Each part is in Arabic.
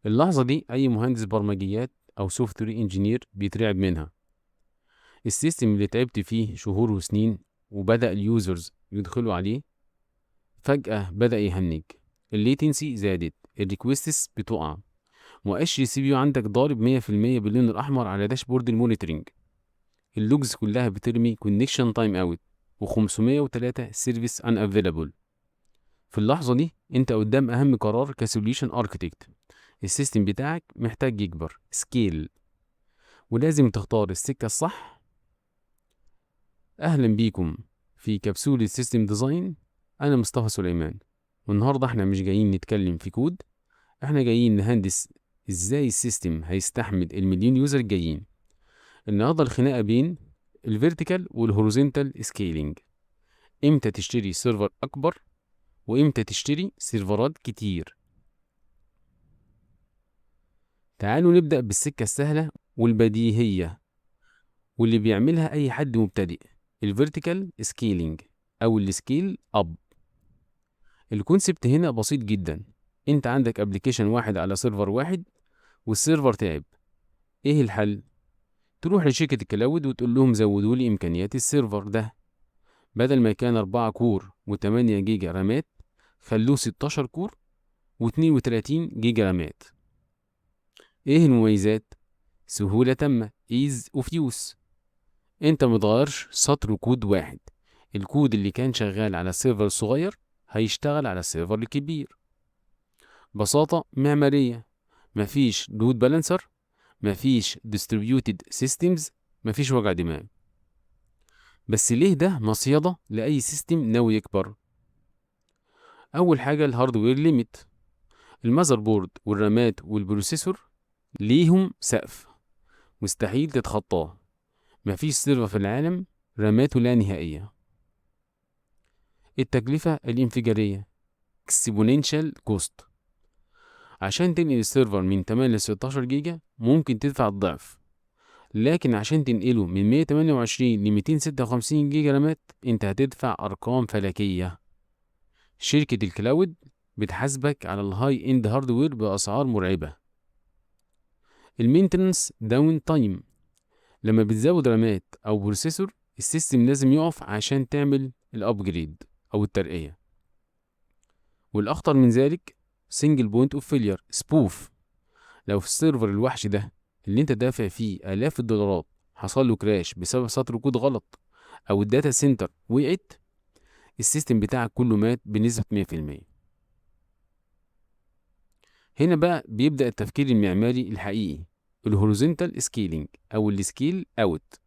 اللحظة دي أي مهندس برمجيات أو سوفت وير انجينير بيترعب منها. السيستم اللي تعبت فيه شهور وسنين وبدأ اليوزرز يدخلوا عليه فجأة بدأ يهنج. الليتنسي زادت، الريكوستس بتقع، مؤشر السي بي يو عندك ضارب 100% باللون الأحمر على داشبورد المونيتورنج. اللوجز كلها بترمي كونكشن تايم اوت و503 سيرفيس ان افيلابل. في اللحظة دي انت قدام أهم قرار كسوليوشن اركتكت. السيستم بتاعك محتاج يكبر سكيل، ولازم تختار السكة الصح. أهلا بيكم في كبسولة سيستم ديزاين. أنا مصطفى سليمان، والنهاردة احنا مش جايين نتكلم في كود، احنا جايين نهندس ازاي السيستم هيستحمل المليون يوزر الجايين. النهاردة الخناقة بين الفيرتيكال والهوريزونتال سكيلينج. امتى تشتري سيرفر أكبر وامتى تشتري سيرفرات كتير. تعالوا نبدأ بالسكة السهلة والبديهية واللي بيعملها أي حد مبتدئ، الفيرتيكال سكيلينج أو السكيل أب. الكونسبت هنا بسيط جدا. انت عندك ابلكيشن واحد على سيرفر واحد والسيرفر تعب. ايه الحل؟ تروح لشركة الكلاود وتقول لهم زودوا لي امكانيات السيرفر ده، بدل ما كان 4 كور و8 جيجا رامات خلوه 16 كور و32 جيجا رامات. ايه المميزات؟ سهولة تامة، ايز اوف يوز. انت متغيرش سطر كود واحد، الكود اللي كان شغال على السيرفر الصغير هيشتغل على السيرفر الكبير. بساطة معمارية، مفيش لود بالانسر، مفيش distributed systems، مفيش وجع دماغ. بس ليه ده مصيدة لأي سيستم ناوي يكبر؟ أول حاجة الهاردوير ليميت. المذر بورد والرامات والبروسيسور ليهم سقف مستحيل تتخطاه. مفيش سيرفر في العالم راماته لا نهائية. التكلفة الانفجارية exponential cost. عشان تنقل السيرفر من 8 ل 16 جيجا ممكن تدفع الضعف، لكن عشان تنقله من 128 ل 256 جيجا رامات انت هتدفع ارقام فلكية. شركة الكلاود بتحاسبك على الهاي اند هاردوير باسعار مرعبة. المينتنس داون تايم، لما بتزود رامات او بروسيسور السيستم لازم يقف عشان تعمل الابجريد او الترقية. والاخطر من ذلك سنجل بوينت اوف فيلير سبوف. لو في السيرفر الوحش ده اللي انت دافع فيه آلاف الدولارات حصل له كراش بسبب سطر كود غلط أو الداتا سنتر وقعت، السيستم بتاعك كله مات بنسبة 100%. هنا بقى بيبدأ التفكير المعماري الحقيقي، الهوريزونتال سكيلينج أو السكيل أوت.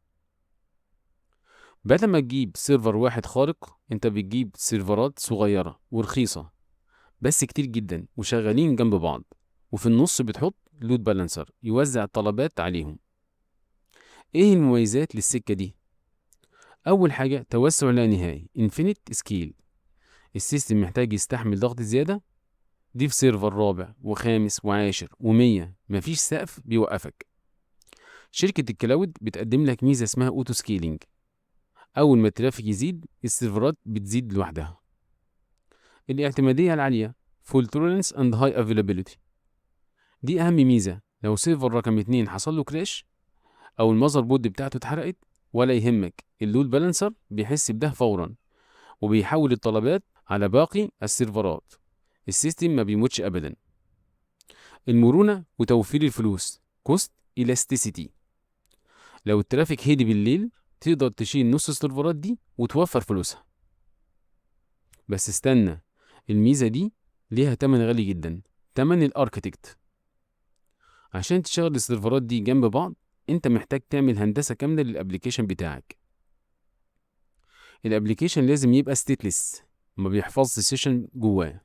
بدل ما تجيب سيرفر واحد خارق انت بتجيب سيرفرات صغيرة ورخيصة بس كتير جدا وشغالين جنب بعض، وفي النص بتحط لود بالانسر يوزع الطلبات عليهم. ايه المميزات للسكة دي؟ أول حاجة توسع لا نهائي infinite scale. السيستم محتاج يستحمل ضغط زيادة، ضيف سيرفر رابع وخامس وعاشر و100، مفيش سقف بيوقفك. شركة الكلاود بتقدم لك ميزة اسمها اوتو سكيلينج. أول ما الترافيك يزيد السيرفرات بتزيد لوحدها. الاعتمادية العالية full tolerance and high availability. دي أهم ميزة. لو سيرفر رقم 2 حصل له كراش أو المذر بورد بتاعته اتحرقت ولا يهمك، اللود بالانسر بيحس بده فورا وبيحول الطلبات على باقي السيرفرات. السيستم ما بيموتش ابدا. المرونة وتوفير الفلوس كوست الاستيسيتي. لو الترافيك هدي بالليل تقدر تشيل نص السيرفرات دي وتوفر فلوسها. بس استنى، الميزة دي ليها تمن غالي جدا، تمن الاركتكت. عشان تشغل السيرفرات دي جنب بعض انت محتاج تعمل هندسة كاملة للابليكيشن بتاعك. الابليكيشن لازم يبقى ستيتلس، ما بيحفظش سيشن جواه.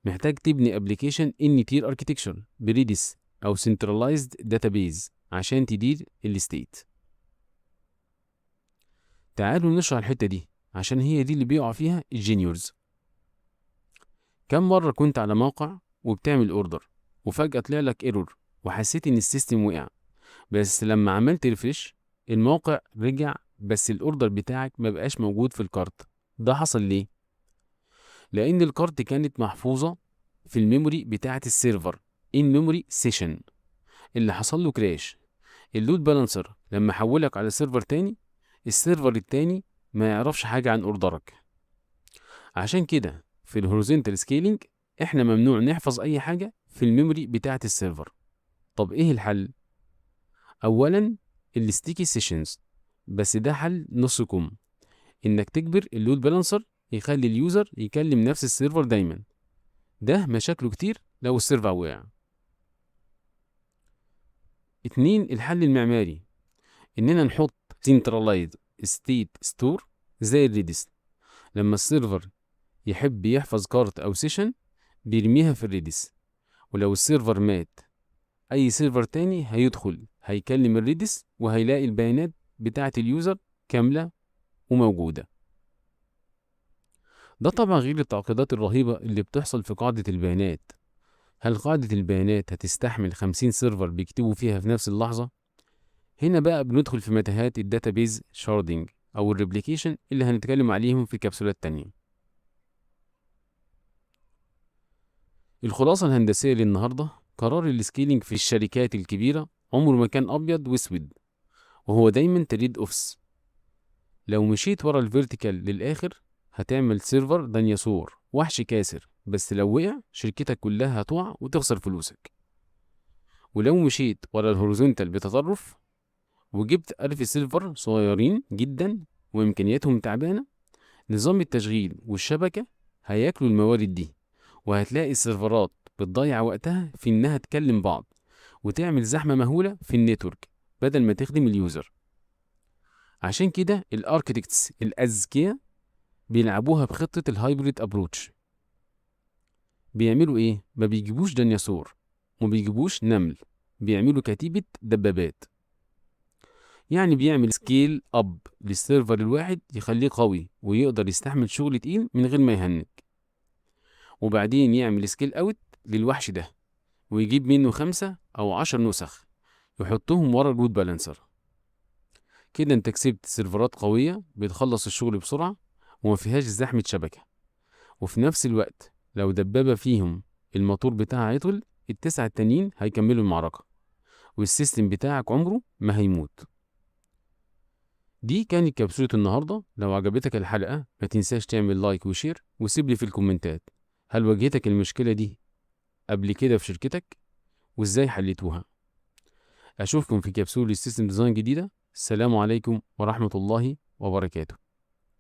محتاج تبني ابلكيشن ان تير اركتكشر بريديس او سنترلايزد داتابيز عشان تدير الستيت. تعالوا نشرح الحته دي عشان هي دي اللي بيقع فيها الجينيورز. كم مره كنت على موقع وبتعمل اوردر وفجاه طلع لك ايرور وحسيت ان السيستم وقع، بس لما عملت ريفريش الموقع رجع بس الاوردر بتاعك ما بقاش موجود في الكارت؟ ده حصل ليه؟ لان الكارت كانت محفوظه في الميموري بتاعه السيرفر in memory session اللي حصل له كراش. اللود بالانسر لما حولك على سيرفر تاني، السيرفر التاني ما يعرفش حاجة عن اوردرك. عشان كده في الهوريزونتال سكيلينج احنا ممنوع نحفظ اي حاجة في الميموري بتاعة السيرفر. طب ايه الحل؟ اولا الستيكي سيشنز، بس ده حل نص كم، انك تجبر اللود بالانسر يخلي اليوزر يكلم نفس السيرفر دايما. ده مشاكله كتير لو السيرفر وقع. 2 الحل المعماري، اننا نحط centralized state store زي الريدس. لما السيرفر يحب يحفظ كارت او سيشن بيرميها في الريدس، ولو السيرفر مات اي سيرفر تاني هيدخل هيكلم الريدس وهيلاقي البيانات بتاعة اليوزر كاملة وموجودة. ده طبعا غير التعقيدات الرهيبة اللي بتحصل في قاعدة البيانات. هل قاعدة البيانات هتستحمل 50 سيرفر بيكتبوا فيها في نفس اللحظة؟ هنا بقى بندخل في متاهات الداتابيز شاردنج أو الريبليكيشن اللي هنتكلم عليهم في كبسولات تانية. الخلاصة الهندسية للنهاردة، قرار السكيلينج في الشركات الكبيرة عمره ما كان أبيض وأسود، وهو دايما تريد أوفس. لو مشيت ورا الفيرتيكال للآخر هتعمل سيرفر ديناصور وحش كاسر، بس لو وقع شركتك كلها هتقع وتخسر فلوسك. ولو مشيت ورا الهوريزونتال بتطرف وجبت 1000 سيرفر صغيرين جدا وإمكانياتهم تعبانة، نظام التشغيل والشبكة هياكلوا الموارد دي، وهتلاقي السيرفرات بتضيع وقتها في إنها تكلم بعض وتعمل زحمة مهولة في النتورك بدل ما تخدم اليوزر. عشان كده الاركتكتس الأذكياء بيلعبوها بخطة الهايبريد ابروتش. بيعملوا ايه؟ ما بيجيبوش ديناصور وما بيجيبوش نمل، بيعملوا كتيبة دبابات. يعني بيعمل سكيل اب للسيرفر الواحد يخليه قوي ويقدر يستحمل شغل تقيل من غير ما يهنج، وبعدين يعمل سكيل اوت للوحش ده ويجيب منه 5 أو 10 نسخ يحطهم ورا اللود بالانسر. كده انت كسبت سيرفرات قوية بتخلص الشغل بسرعة وما فيهاش زحمة شبكة، وفي نفس الوقت لو دبابة فيهم الموتور بتاعها عطل ال9 التانيين هيكملوا المعركة والسيستم بتاعك عمره ما هيموت. دي كانت كبسولة النهاردة. لو عجبتك الحلقة ما تنساش تعمل لايك وشير وسيب لي في الكومنتات هل واجهتك المشكلة دي قبل كده في شركتك وازاي حليتوها. أشوفكم في كبسولة سيستم ديزاين جديدة. السلام عليكم ورحمة الله وبركاته.